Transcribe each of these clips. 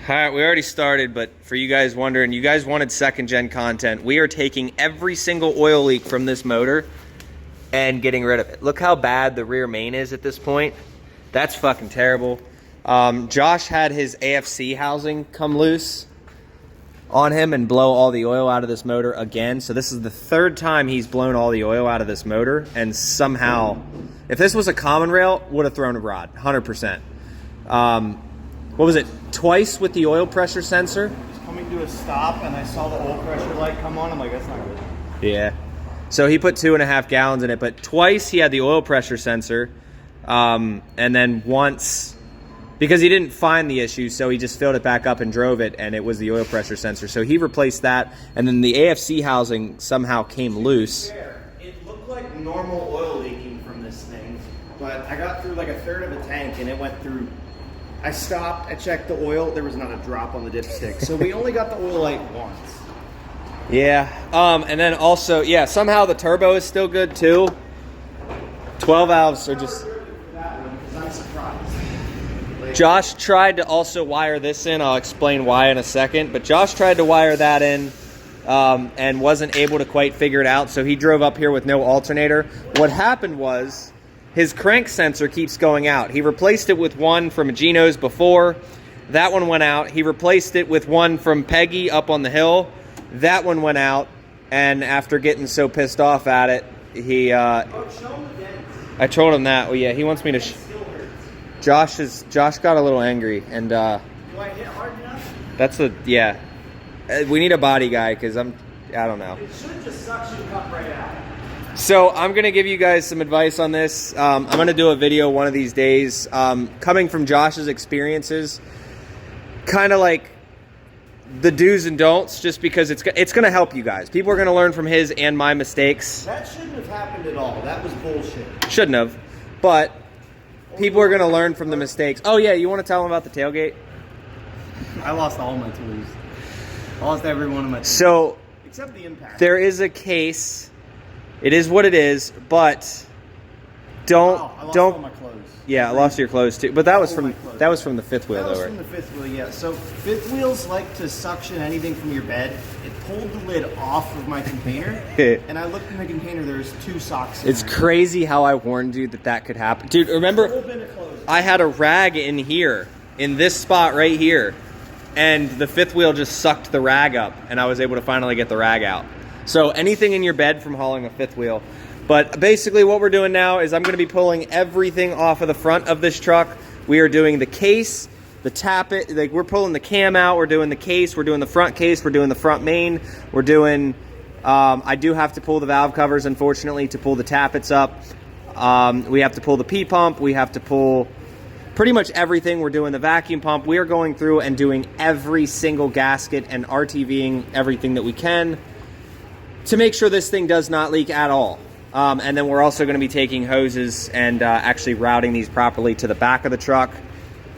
All right, we already started, but for you guys wondering, you guys wanted second gen content. We are taking every single oil leak from this motor and getting rid of it. Look how bad the rear main is at this point. That's fucking terrible. Josh had his AFC housing come loose on him and blow all the oil out of this motor again. So this is the third time he's blown all the oil out of this motor, and somehow, if this was a common rail, would have thrown a rod, 100%. What was it? Twice with the oil pressure sensor? Just coming to a stop and I saw the oil pressure light come on. I'm like, that's not good. Yeah. So he put 2.5 gallons in it, but twice he had the oil pressure sensor. And then once, because he didn't find the issue, so he just filled it back up and drove it, and it was the oil pressure sensor. So he replaced that, and then the AFC housing somehow came loose. It looked like normal oil leaking from this thing, but I got through like a third of a tank and it went through. I stopped, I checked the oil, there was not a drop on the dipstick. So we only got the oil light once. Yeah, and then also, yeah, somehow the turbo is still good too. 12 valves are just... I'm surprised. Josh tried to also wire this in. I'll explain why in a second. But Josh tried to wire that in and wasn't able to quite figure it out. So he drove up here with no alternator. What happened was his crank sensor keeps going out. He replaced it with one from Gino's before. That one went out. He replaced it with one from Peggy up on the hill. That one went out. And after getting so pissed off at it, he... I told him that. Well, yeah, he wants me to... Josh got a little angry, and Do I hit hard enough? that's a... Yeah. We need a body guy, because I don't know. It should just suction cup right out. So I'm going to give you guys some advice on this. I'm going to do a video one of these days. Coming from Josh's experiences, kind of like the do's and don'ts, just because it's going to help you guys. People are going to learn from his and my mistakes. That shouldn't have happened at all. That was bullshit. Shouldn't have. But people are going to learn from the mistakes. Oh, yeah, you want to tell them about the tailgate? I lost all my tools. I lost every one of my tools. So except the impact. there is a case. It is what it is, but don't... I lost all my clothes. Yeah, I lost your clothes too. But that was from the fifth wheel, That was though, from right? the fifth wheel, yeah. So fifth wheels like to suction anything from your bed. It pulled the lid off of my container, and I looked in the container. There's 2 socks in It's there. crazy how I warned you that could happen. Dude, A remember, whole bin of clothes. I had a rag in here, in this spot right here, and the fifth wheel just sucked the rag up, and I was able to finally get the rag out. So anything in your bed from hauling a fifth wheel. But basically what we're doing now is I'm going to be pulling everything off of the front of this truck. We are doing the case, the tappet, like we're pulling the cam out, we're doing the case, we're doing the front case, we're doing the front main, we're doing, I do have to pull the valve covers, unfortunately, to pull the tappets up. We have to pull the P-pump, we have to pull pretty much everything. We're doing the vacuum pump. We are going through and doing every single gasket and RTVing everything that we can to make sure this thing does not leak at all. And then we're also going to be taking hoses and actually routing these properly to the back of the truck.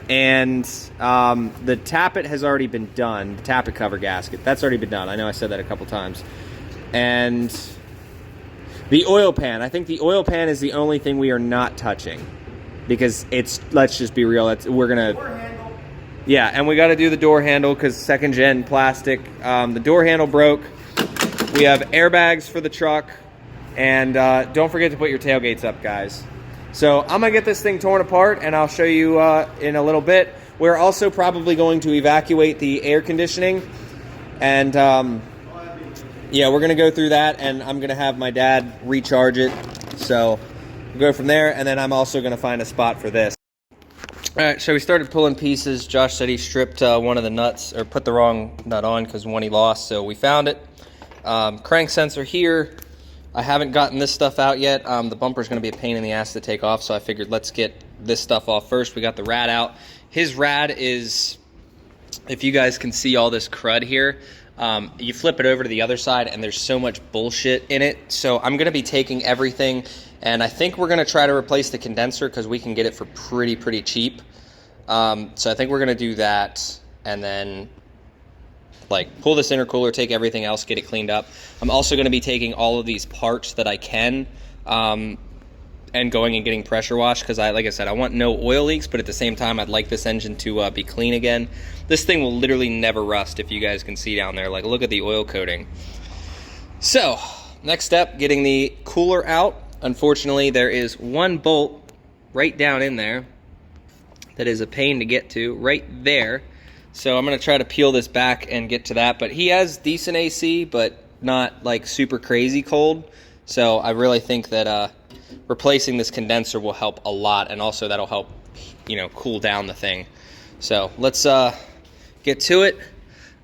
And the tappet has already been done. The tappet cover gasket, that's already been done. I know I said that a couple times. And the oil pan, I think the oil pan is the only thing we are not touching. Because it's, let's just be real, we're going to... Yeah, and we got to do the door handle because second gen plastic. The door handle broke. We have airbags for the truck. And don't forget to put your tailgates up, guys. So I'm going to get this thing torn apart, and I'll show you in a little bit. We're also probably going to evacuate the air conditioning. And, yeah, we're going to go through that, and I'm going to have my dad recharge it. So we'll go from there, and then I'm also going to find a spot for this. All right, so we started pulling pieces. Josh said he stripped one of the nuts, or put the wrong nut on because one he lost, so we found it. Crank sensor here. I haven't gotten this stuff out yet. The bumper's going to be a pain in the ass to take off, so I figured let's get this stuff off first. We got the rad out. His rad is, if you guys can see all this crud here, you flip it over to the other side, and there's so much bullshit in it. So I'm going to be taking everything, and I think we're going to try to replace the condenser because we can get it for pretty cheap. So I think we're going to do that, and then... like pull this intercooler, take everything else, get it cleaned up. I'm also going to be taking all of these parts that I can and going and getting pressure washed, because like I said, I want no oil leaks, but at the same time, I'd like this engine to be clean again. This thing will literally never rust, if you guys can see down there. Like, look at the oil coating. So, next step, getting the cooler out. Unfortunately, there is one bolt right down in there that is a pain to get to, right there. So I'm gonna try to peel this back and get to that. But he has decent AC, but not like super crazy cold. So I really think that replacing this condenser will help a lot, and also that'll help, you know, cool down the thing. So let's get to it.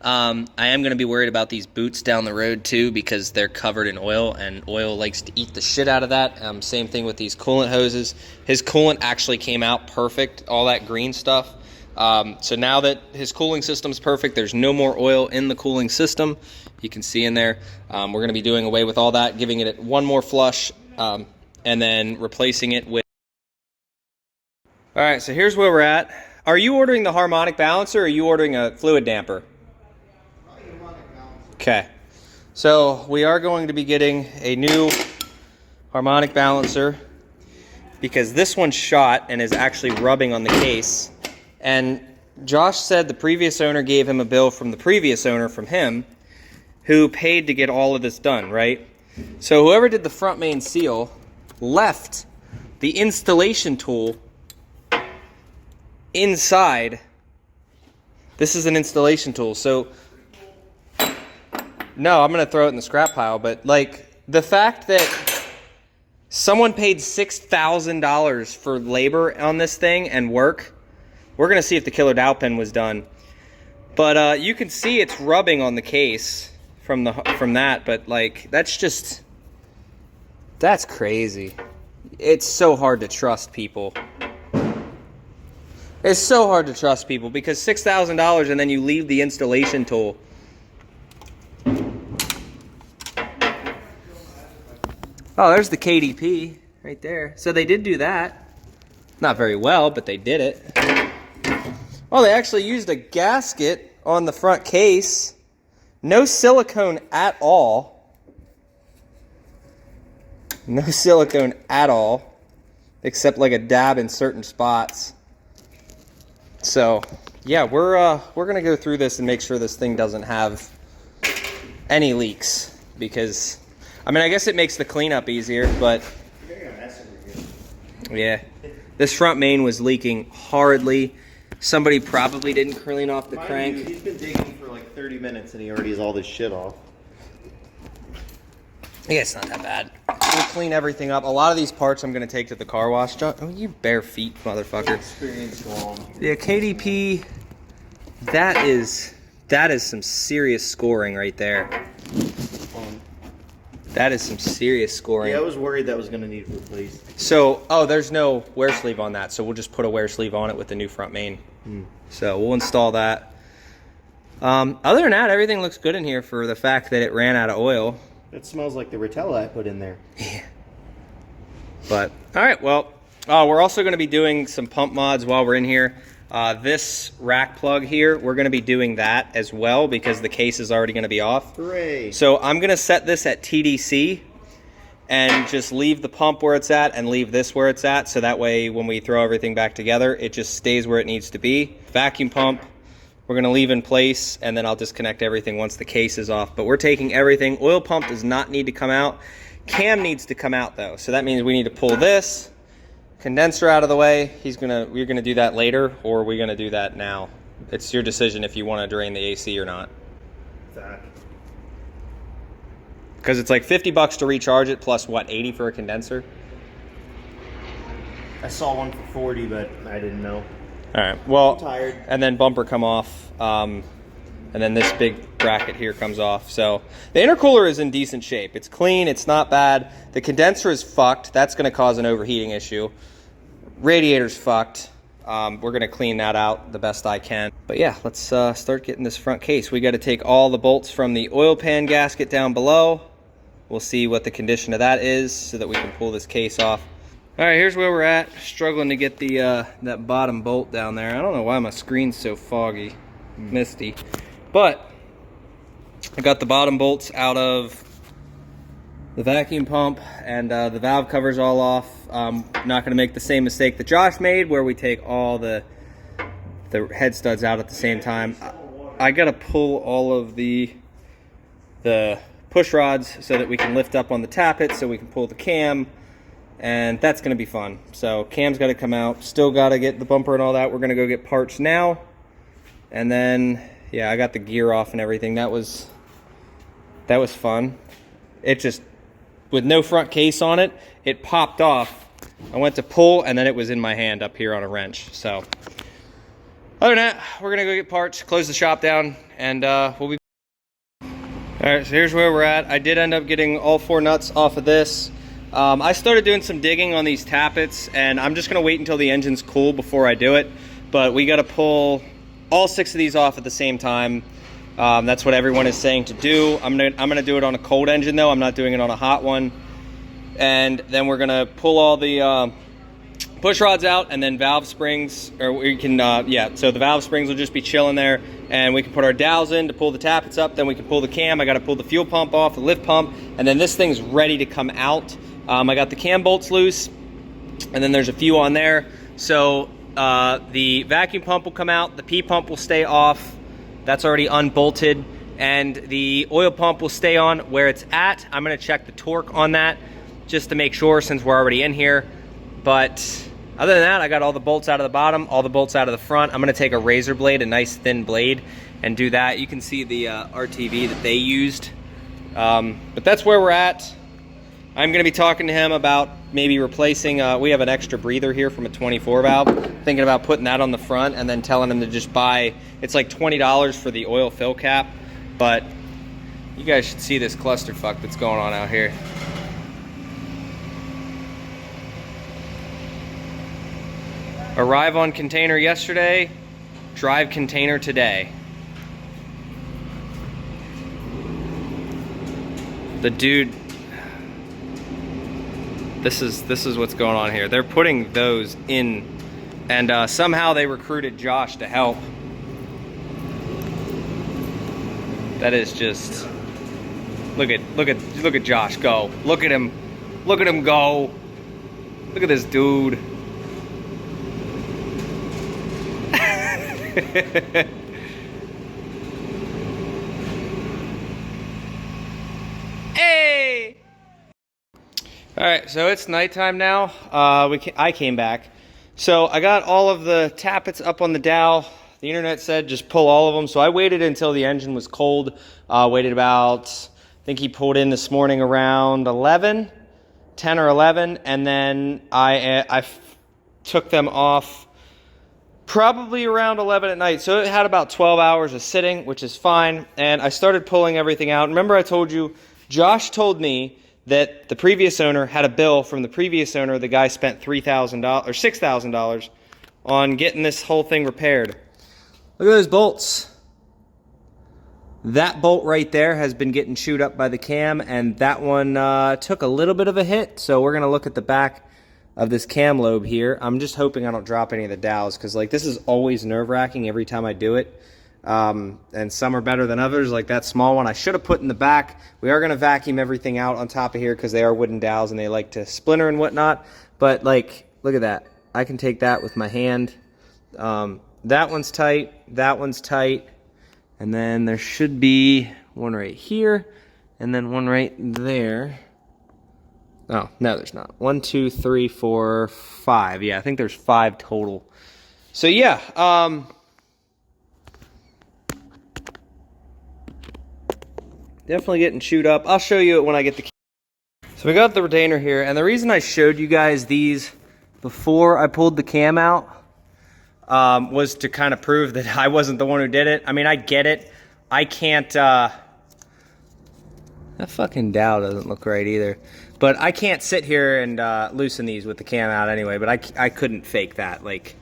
I am going to be worried about these boots down the road too, because they're covered in oil, and oil likes to eat the shit out of that. Same thing with these coolant hoses. His coolant actually came out perfect, all that green stuff. So now that his cooling system's perfect, there's no more oil in the cooling system. You can see in there. We're going to be doing away with all that, giving it one more flush, and then replacing it with... All right, so here's where we're at. Are you ordering the harmonic balancer, or are you ordering a fluid damper? Okay, so we are going to be getting a new harmonic balancer, because this one's shot and is actually rubbing on the case. And Josh said the previous owner gave him a bill from the previous owner from him, who paid to get all of this done, right? So whoever did the front main seal left the installation tool inside. This is an installation tool, so no, I'm gonna throw it in the scrap pile. But like, the fact that someone paid $6,000 for labor on this thing and work, we're gonna see if the killer dowel pin was done. But you can see it's rubbing on the case from that. But like, that's crazy. It's so hard to trust people. It's so hard to trust people, because $6,000 and then you leave the installation tool. Oh, there's the KDP right there. So they did do that. Not very well, but they did it. Oh, they actually used a gasket on the front case. No silicone at all. No silicone at all, except like a dab in certain spots. So, yeah, we're gonna go through this and make sure this thing doesn't have any leaks, because I mean, I guess it makes the cleanup easier, but yeah, this front main was leaking horridly. Somebody probably didn't clean off the crank. He's been digging for like 30 minutes and he already has all this shit off. Yeah, it's not that bad. We'll clean everything up. A lot of these parts I'm going to take to the car wash. Oh, you bare feet, motherfucker. Experience long. Yeah, KDP, that is some serious scoring right there. That is some serious scoring. Yeah, I was worried that was going to need replaced. So, oh, there's no wear sleeve on that, so we'll just put a wear sleeve on it with the new front main. So we'll install that. Other than that, everything looks good in here for the fact that it ran out of oil. It smells like the Rotella I put in there. Yeah. But, all right, well, we're also going to be doing some pump mods while we're in here. This rack plug here, we're going to be doing that as well, because the case is already going to be off. Hooray. So I'm going to set this at TDC and just leave the pump where it's at and leave this where it's at, so that way when we throw everything back together, it just stays where it needs to be. Vacuum pump, we're going to leave in place, and then I'll disconnect everything once the case is off. But we're taking everything. Oil pump does not need to come out. Cam needs to come out, though, so that means we need to pull this condenser out of the way. We're gonna do that later, or are we gonna do that now? It's your decision if you want to drain the AC or not. Because it's like $50 to recharge it, plus what, 80 for a condenser? I saw one for 40, but I didn't know. All right, well, I'm tired. And then bumper come off, and then this big bracket here comes off. So the intercooler is in decent shape. It's clean, it's not bad. The condenser is fucked. That's gonna cause an overheating issue. Radiator's fucked. We're gonna clean that out the best I can. But yeah, let's start getting this front case. We gotta take all the bolts from the oil pan gasket down below. We'll see what the condition of that is so that we can pull this case off. All right, here's where we're at. Struggling to get the that bottom bolt down there. I don't know why my screen's so foggy, misty. But I got the bottom bolts out of the vacuum pump and the valve covers all off. Not gonna make the same mistake that Josh made where we take all the head studs out at the same time. I gotta pull all of the push rods so that we can lift up on the tappet so we can pull the cam, and that's gonna be fun. So cam's gotta come out, still gotta get the bumper and all that. We're gonna go get parts now, and then yeah, I got the gear off and everything. That was fun. It just, with no front case on it, it popped off. I went to pull and then it was in my hand up here on a wrench. So other than that, we're gonna go get parts, close the shop down, and we'll be. All right, so here's where we're at. I did end up getting all 4 nuts off of this. I started doing some digging on these tappets, and I'm just gonna wait until the engine's cool before I do it. But we gotta pull all 6 of these off at the same time. That's what everyone is saying to do. I'm gonna do it on a cold engine though. I'm not doing it on a hot one. And then we're gonna pull all the push rods out, and then valve springs, or we can, yeah, so the valve springs will just be chilling there, and we can put our dowels in to pull the tappets up, then we can pull the cam. I gotta pull the fuel pump off, the lift pump, and then this thing's ready to come out. I got the cam bolts loose, and then there's a few on there. So the vacuum pump will come out, the P pump will stay off, that's already unbolted, and the oil pump will stay on where it's at. I'm gonna check the torque on that just to make sure since we're already in here. But other than that, I got all the bolts out of the bottom, all the bolts out of the front. I'm gonna take a razor blade, a nice thin blade, and do that. You can see the RTV that they used. But that's where we're at. I'm gonna be talking to him about maybe replacing, we have an extra breather here from a 24 valve. Thinking about putting that on the front and then telling him to just buy, it's like $20 for the oil fill cap. But you guys should see this clusterfuck that's going on out here. Arrive on container yesterday, drive container today. The dude, this is what's going on here. They're putting those in, and somehow they recruited Josh to help. That is just, look at Josh go. Look at him go. Look at this dude. Hey! All right, so it's nighttime now. I came back. So I got all of the tappets up on the dowel. The internet said just pull all of them. So I waited until the engine was cold. Waited about, I think he pulled in this morning around 10 or 11. And then I took them off probably around 11 at night. So it had about 12 hours of sitting, which is fine. And I started pulling everything out. Remember I told you, Josh told me that the previous owner had a bill from the previous owner. The guy spent $3,000 or $6,000 on getting this whole thing repaired. Look at those bolts. That bolt right there has been getting chewed up by the cam, and that one took a little bit of a hit. So we're gonna look at the back of this cam lobe here. I'm just hoping I don't drop any of the dowels, because like this is always nerve-wracking every time I do it. And some are better than others, like that small one I should have put in the back. We are going to vacuum everything out on top of here because they are wooden dowels and they like to splinter and whatnot. But like, look at that. I can take that with my hand. That one's tight, and then there should be one right here and then one right there. Oh, no, there's not. 1, 2, 3, 4, 5. Yeah, I think there's 5 total. So yeah, definitely getting chewed up. I'll show you it when I get the... So we got the retainer here, and the reason I showed you guys these before I pulled the cam out was to kind of prove that I wasn't the one who did it. I mean, I get it. I can't... that fucking dowel doesn't look right either. But I can't sit here and loosen these with the cam out anyway, but I couldn't fake that. Like,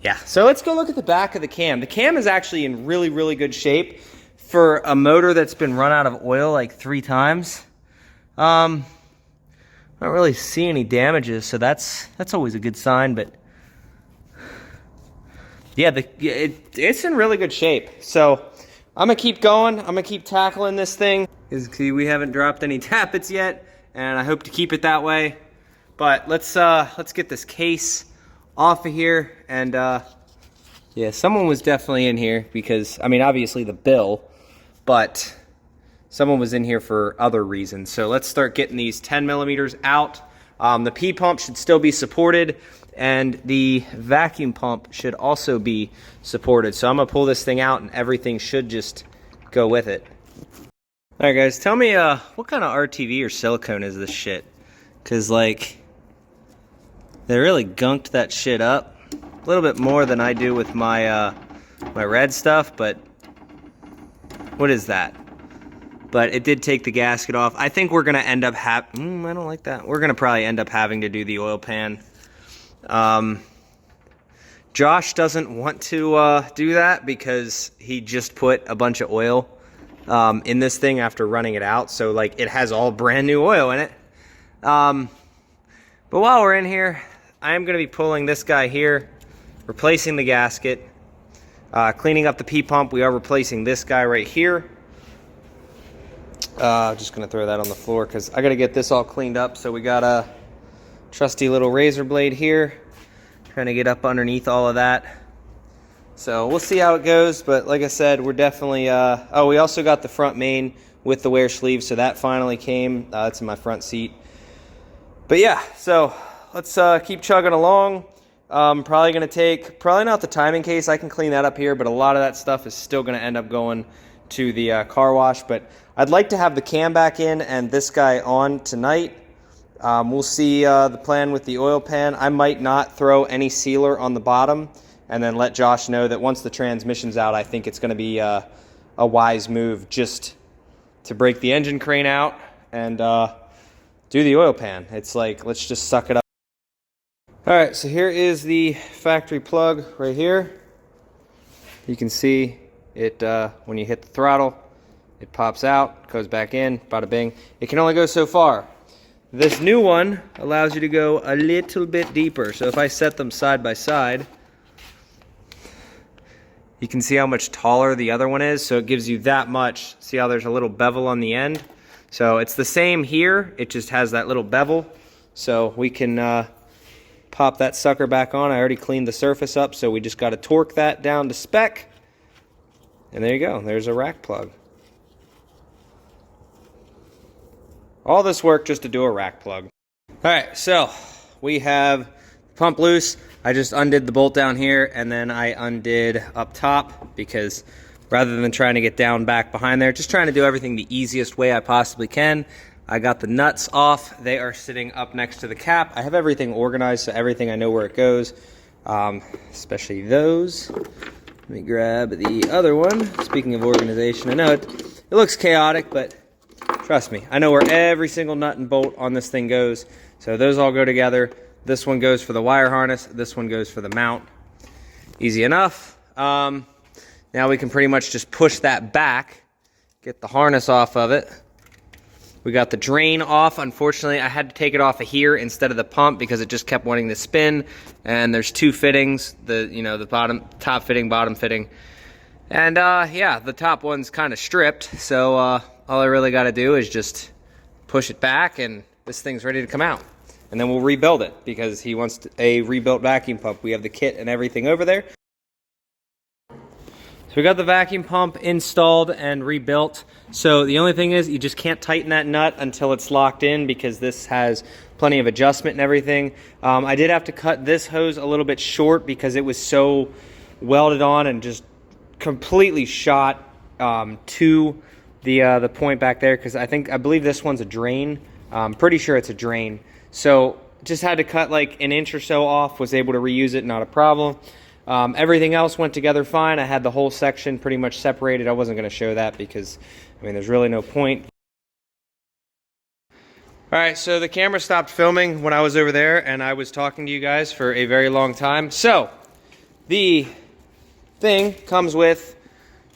yeah. So let's go look at the back of the cam. The cam is actually in really, really good shape for a motor that's been run out of oil like 3 times. I don't really see any damages, so that's always a good sign. But yeah, it's in really good shape. So I'm gonna keep going. I'm gonna keep tackling this thing. See, we haven't dropped any tappets yet, and I hope to keep it that way. But let's get this case off of here. And yeah, someone was definitely in here because, I mean, obviously the bill, but someone was in here for other reasons. So let's start getting these 10 millimeters out. The P pump should still be supported, and the vacuum pump should also be supported. So I'm gonna pull this thing out and everything should just go with it. All right, guys, tell me what kind of RTV or silicone is this shit? Cause like, they really gunked that shit up. A little bit more than I do with my my red stuff, but what is that? But it did take the gasket off. I think we're gonna end up I don't like that. We're gonna probably end up having to do the oil pan. Josh doesn't want to do that because he just put a bunch of oil in this thing after running it out. So like it has all brand new oil in it. But while we're in here, I am gonna be pulling this guy here, replacing the gasket, cleaning up the P pump. We are replacing this guy right here. Just gonna throw that on the floor because I gotta get this all cleaned up. So we got a trusty little razor blade here, trying to get up underneath all of that. So we'll see how it goes, but like I said, we're definitely, oh, we also got the front main with the wear sleeve, so that finally came. It's in my front seat. But yeah, so let's keep chugging along. Probably gonna take, probably not the timing case, I can clean that up here, but a lot of that stuff is still gonna end up going to the car wash. But I'd like to have the cam back in and this guy on tonight. We'll see the plan with the oil pan. I might not throw any sealer on the bottom and then let Josh know that once the transmission's out, I think it's going to be a wise move just to break the engine crane out and do the oil pan. It's like, let's just suck it up. All right, so here is the factory plug right here. You can see it when you hit the throttle, it pops out, goes back in, bada bing. It can only go so far. This new one allows you to go a little bit deeper. So if I set them side by side, you can see how much taller the other one is. So it gives you that much. See how there's a little bevel on the end? So it's the same here. It just has that little bevel. So we can pop that sucker back on. I already cleaned the surface up, so we just got to torque that down to spec. And there you go. There's a rack plug. All this work just to do a rack plug. All right, so we have the pump loose. I just undid the bolt down here, and then I undid up top because rather than trying to get down back behind there, just trying to do everything the easiest way I possibly can. I got the nuts off. They are sitting up next to the cap. I have everything organized, so everything I know where it goes, especially those. Let me grab the other one. Speaking of organization, I know it looks chaotic, but trust me, I know where every single nut and bolt on this thing goes. So those all go together. This one goes for the wire harness. This one goes for the mount. Easy enough. Now we can pretty much just push that back, get the harness off of it. We got the drain off. Unfortunately, I had to take it off of here instead of the pump because it just kept wanting to spin. And there's two fittings, the top fitting, bottom fitting. And yeah, the top one's kind of stripped. So all I really got to do is just push it back and this thing's ready to come out. And then we'll rebuild it because he wants a rebuilt vacuum pump. We have the kit and everything over there. So we got the vacuum pump installed and rebuilt. So the only thing is you just can't tighten that nut until it's locked in because this has plenty of adjustment and everything. I did have to cut this hose a little bit short because it was so welded on and just completely shot to the point back there because I believe this one's a drain. I'm pretty sure it's a drain. So just had to cut like an inch or so off, was able to reuse it, not a problem. Everything else went together fine. I had the whole section pretty much separated. I wasn't going to show that because, I mean, there's really no point. All right, so the camera stopped filming when I was over there, and I was talking to you guys for a very long time. So the thing comes with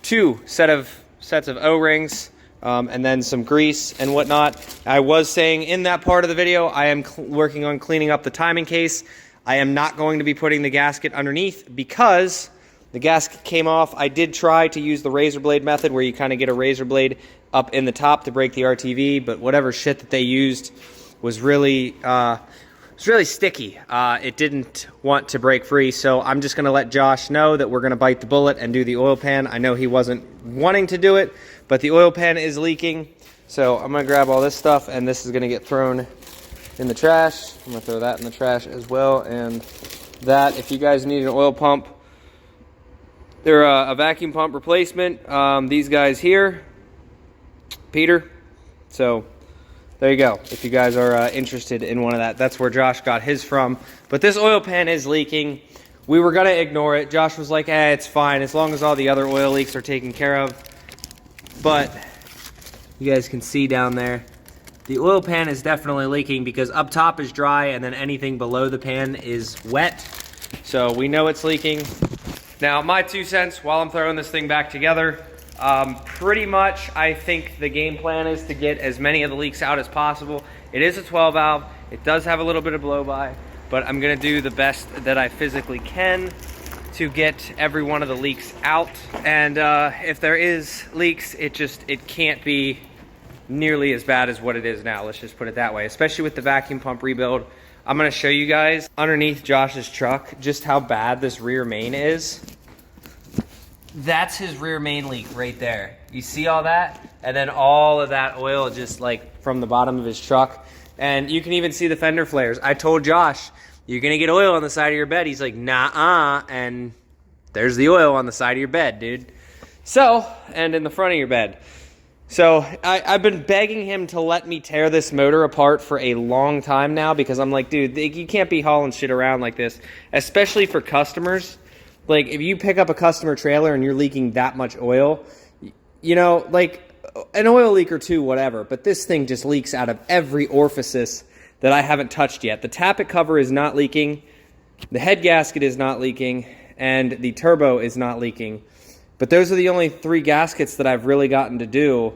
two sets of O-rings, and then some grease and whatnot. I was saying in that part of the video, I am working on cleaning up the timing case. I am not going to be putting the gasket underneath because The gasket came off. I did try to use the razor blade method where you kind of get a razor blade up in the top to break the RTV, but whatever shit that they used was really sticky. It didn't want to break free, so I'm just going to let Josh know that we're going to bite the bullet and do the oil pan. I know he wasn't wanting to do it, but the oil pan is leaking, so I'm going to grab all this stuff, and this is going to get thrown in the trash. I'm going to throw that in the trash as well, and that, if you guys need an oil pump, they're a vacuum pump replacement. These guys here, Peter, so there you go. If you guys are interested in one of that, that's where Josh got his from. But this oil pan is leaking. We were going to ignore it. Josh was like, it's fine as long as all the other oil leaks are taken care of. But you guys can see down there, the oil pan is definitely leaking because up top is dry and then anything below the pan is wet. So we know it's leaking. Now, my 2 cents while I'm throwing this thing back together, pretty much I think the game plan is to get as many of the leaks out as possible. It is a 12 valve. It does have a little bit of blow by, but I'm gonna do the best that I physically can to get every one of the leaks out. And if there is leaks, it can't be nearly as bad as what it is now. Let's just put it that way, especially with the vacuum pump rebuild. I'm gonna show you guys underneath Josh's truck just how bad this rear main is. That's his rear main leak right there. You see all that? And then all of that oil just like from the bottom of his truck. And you can even see the fender flares. I told Josh, you're gonna get oil on the side of your bed. He's like, nah, and there's the oil on the side of your bed, dude. So, and in the front of your bed. So I've been begging him to let me tear this motor apart for a long time now because I'm like, dude, you can't be hauling shit around like this, especially for customers. Like, if you pick up a customer trailer and you're leaking that much oil, you know, like, an oil leak or two, whatever, but this thing just leaks out of every orifice that I haven't touched yet. The tappet cover is not leaking, the head gasket is not leaking, and the turbo is not leaking. But those are the only 3 gaskets that I've really gotten to do.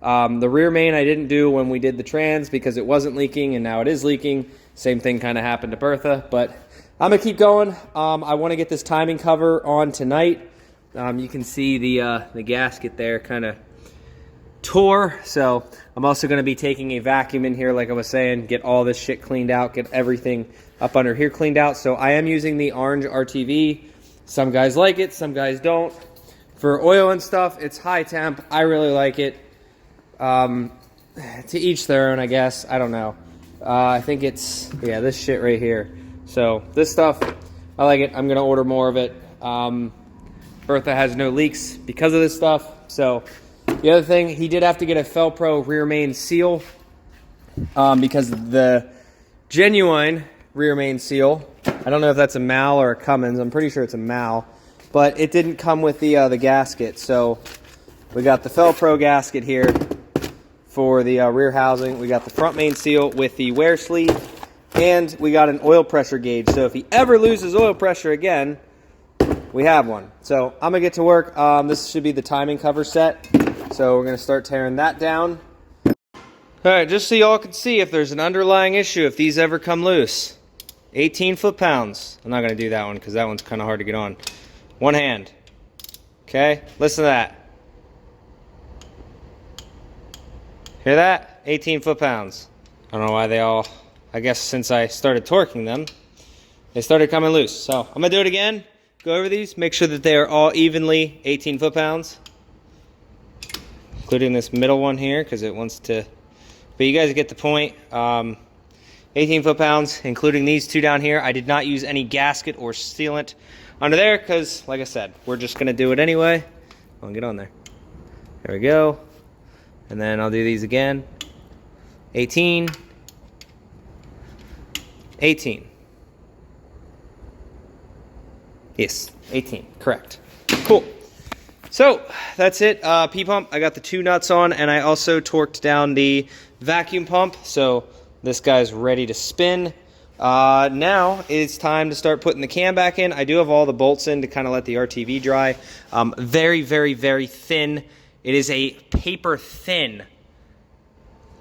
The rear main I didn't do when we did the trans because it wasn't leaking, and now it is leaking. Same thing kind of happened to Bertha, but I'm gonna keep going. I want to get this timing cover on tonight. You can see the gasket there kind of tore. So I'm also going to be taking a vacuum in here, like I was saying, get all this shit cleaned out, get everything up under here cleaned out. So I am using the orange RTV. Some guys like it, some guys don't. For oil and stuff, it's high temp. I really like it. To each their own, I guess. I don't know. I think it's, yeah, this shit right here. So this stuff, I like it. I'm going to order more of it. Bertha has no leaks because of this stuff. So the other thing, he did have to get a Felpro rear main seal because the genuine rear main seal, I don't know if that's a Mal or a Cummins. I'm pretty sure it's a Mal, but it didn't come with the gasket. So we got the Felpro gasket here for the rear housing. We got the front main seal with the wear sleeve. And we got an oil pressure gauge, so if he ever loses oil pressure again, we have one. So I'm gonna get to work. This should be the timing cover set. So we're gonna start tearing that down. All right, just so y'all can see if there's an underlying issue, if these ever come loose. 18 foot-pounds. I'm not gonna do that one because that one's kind of hard to get on. One hand. Okay, listen to that. Hear that? 18 foot-pounds. I don't know why they all, I guess since I started torquing them, they started coming loose. So I'm gonna do it again, go over these, make sure that they are all evenly 18 foot-pounds, including this middle one here because it wants to, but you guys get the point. 18 foot-pounds, including these two down here. I did not use any gasket or sealant under there because, like I said, we're just gonna do it anyway. I'll get on there. There we go. And then I'll do these again. 18. 18. Yes, 18, correct. Cool. So that's it. P-pump, I got the 2 nuts on, and I also torqued down the vacuum pump. So this guy's ready to spin. Now it's time to start putting the cam back in. I do have all the bolts in to kind of let the RTV dry. Very, very, very thin. It is a paper thin,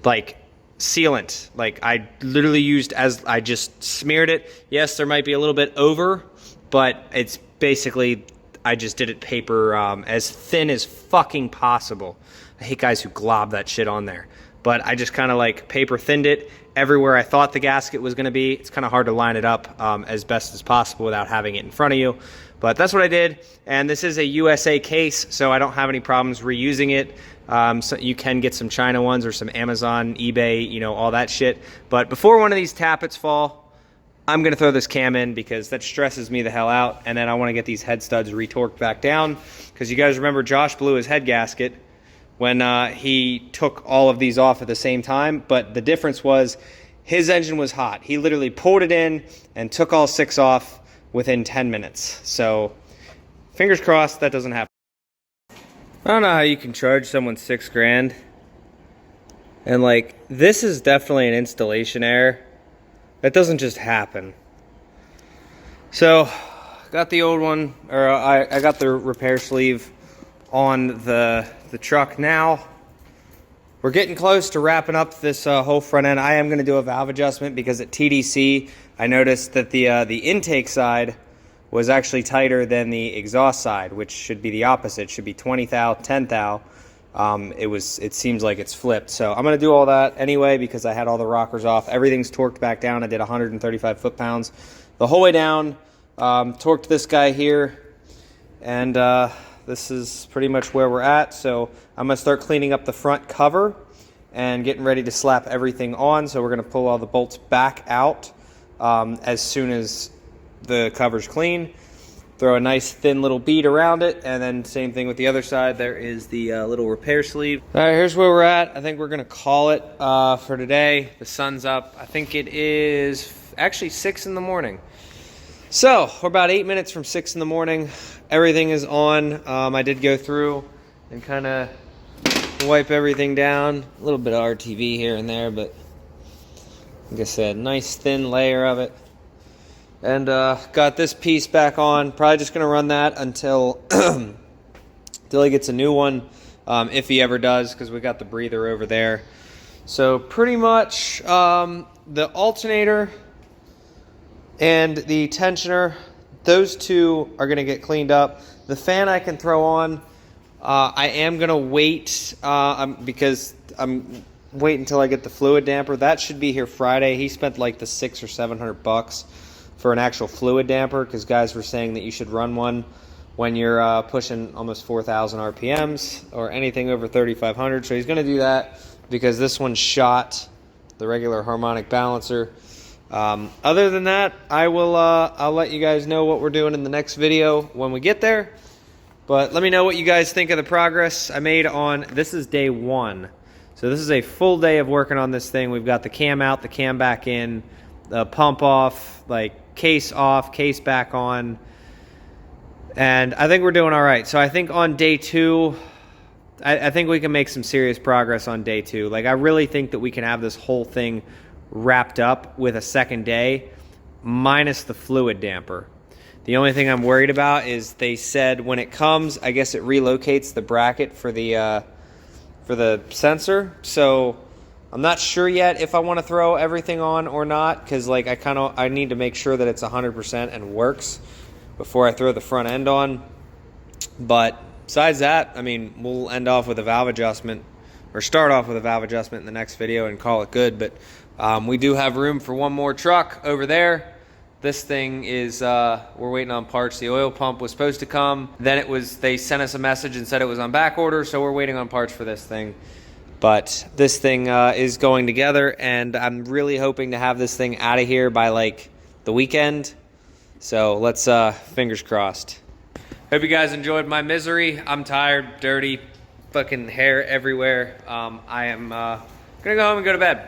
like, sealant. Like, I literally used as I just smeared it. Yes, there might be a little bit over, but it's basically I just did it paper as thin as fucking possible. I hate guys who glob that shit on there. But I just kind of like paper thinned it everywhere I thought the gasket was going to be. It's kind of hard to line it up as best as possible without having it in front of you. But that's what I did. And this is a USA case, so I don't have any problems reusing it. So you can get some China ones or some Amazon, eBay, you know, all that shit. But before one of these tappets fall, I'm going to throw this cam in because that stresses me the hell out. And then I want to get these head studs retorqued back down. Because you guys remember Josh blew his head gasket when he took all of these off at the same time. But the difference was his engine was hot. He literally pulled it in and took all 6 off within 10 minutes. So fingers crossed that doesn't happen. I don't know how you can charge someone $6 grand. And like, this is definitely an installation error. That doesn't just happen. So, got the old one, or I got the repair sleeve on the truck now. We're getting close to wrapping up this whole front end. I am going to do a valve adjustment because at TDC, I noticed that the intake side was actually tighter than the exhaust side, which should be the opposite. Should be 20 thou, 10 thou. It seems like it's flipped. So I'm going to do all that anyway because I had all the rockers off. Everything's torqued back down. I did 135 foot-pounds the whole way down. Torqued this guy here. And this is pretty much where we're at. So I'm going to start cleaning up the front cover and getting ready to slap everything on. So we're going to pull all the bolts back out as soon as the cover's clean. Throw a nice thin little bead around it, and then same thing with the other side. There is the little repair sleeve. All right, here's where we're at. I think we're gonna call it for today. The sun's up. I think it is actually 6 in the morning. So we're about 8 minutes from 6 in the morning. Everything is on. I did go through and kind of wipe everything down. A little bit of RTV here and there, but like I said, nice thin layer of it. And got this piece back on. Probably just going to run that until until he gets a new one, if he ever does, because we got the breather over there. So pretty much the alternator and the tensioner, those two are going to get cleaned up. The fan I can throw on. I am going to wait because I'm waiting until I get the fluid damper. That should be here Friday. He spent like the $600 or $700 for an actual fluid damper, because guys were saying that you should run one when you're pushing almost 4,000 RPMs or anything over 3,500. So he's going to do that because this one shot the regular harmonic balancer. Other than that, I'll let you guys know what we're doing in the next video when we get there. But let me know what you guys think of the progress I made on, this is day 1. So this is a full day of working on this thing. We've got the cam out, the cam back in, the pump off, like case off, case back on, and I think we're doing all right. So I think on day 2, I think we can make some serious progress on day 2. Like, I really think that we can have this whole thing wrapped up with a second day, minus the fluid damper. The only thing I'm worried about is they said when it comes, I guess it relocates the bracket for the sensor. So I'm not sure yet if I want to throw everything on or not, because like I need to make sure that it's 100% and works before I throw the front end on. But besides that, I mean, we'll end off with a valve adjustment, or start off with a valve adjustment in the next video and call it good. But we do have room for one more truck over there. This thing is, we're waiting on parts. The oil pump was supposed to come. Then they sent us a message and said it was on back order, so we're waiting on parts for this thing. But this thing is going together, and I'm really hoping to have this thing out of here by like the weekend. So let's fingers crossed. Hope you guys enjoyed my misery. I'm tired, dirty, fucking hair everywhere. I am gonna go home and go to bed.